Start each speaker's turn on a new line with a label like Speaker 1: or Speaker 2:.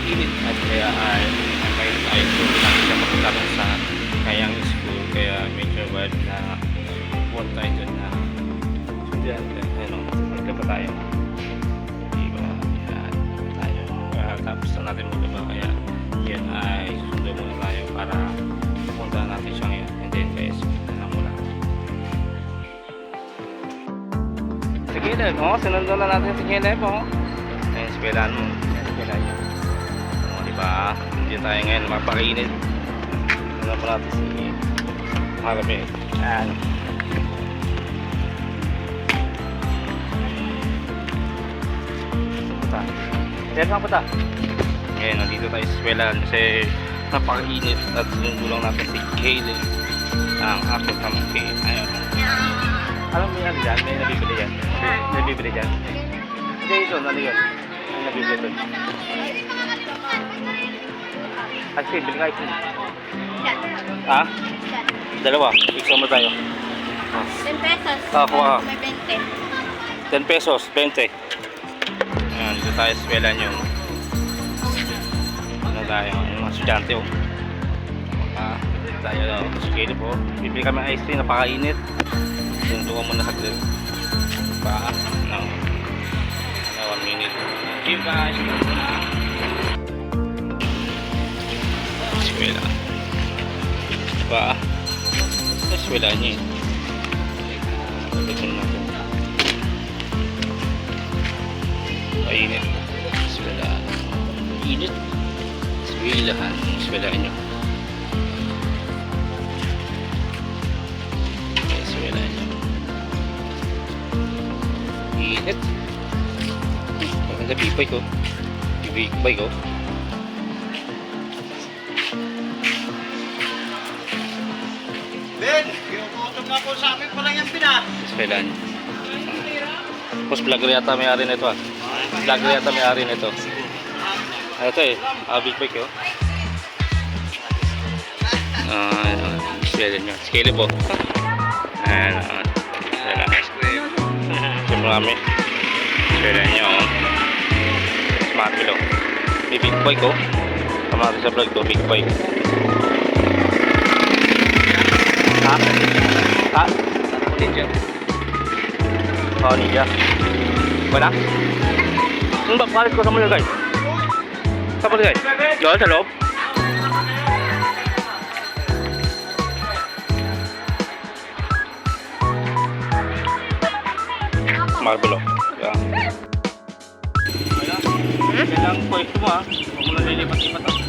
Speaker 1: init at kaya ay may tayo so nakita papunta sa kayang school kaya medyo bad na punta tayo dyan na ano, magka pa tayo diba, yan tayo tapos na natin magka kaya yan ay susundo muna tayo para punta natin siya ngayon and then kaya speed na lang muna sige lang, sinundo na natin si Caleb ayun, espelaan mo espelaan nyo diba, hindi tayo ngayon mapakinit ano po natin si Harvey yan yan saan punta? Ngayon, nandito tayo sa eskwelahan kasi napakainit at sinulong natin si Caleb ang aking pamangkin. Ayun. Alam mo yan dyan? May nabibili dyan? May nabibili dyan? Hindi ito, ano yun? May nabibili ito. At sige, bili ka ito. Ha? Dalawa. Iksa mo tayo.
Speaker 2: 10 pesos.
Speaker 1: Kuha ka.
Speaker 2: May 20.
Speaker 1: 10 pesos, 20. Ayan, dito tayo sa eskwelahan yung ano tayo, yung mga estudyante tayo sa Caleb bibili kami ice cream, napakainit sundukan muna sa grill ng 1 minute give guys eskwela diba eskwela niya nabitin natin mainit eskwela init eskwelahan eskwelahan nyo eskwelahan nyo init maganda bibay ko bibay ko
Speaker 3: Ben, ginugutom na ako sa amin pala yung pina.
Speaker 1: eskwelahan nyo tapos vlogger yata may-ari nito vlogger yata may-ari nito ito big bike eskwelahan nyo Caleb ayan siyempre kami eskwelahan nyo smart below may big bike kamari sa vlog ko big bike ninja ninja wala? Saan ba? Palit ko sa mga guys? Saan pa guys? Doon sa loob? Marble yan kailangan ko ito mo huwag mo na lilipat-lipat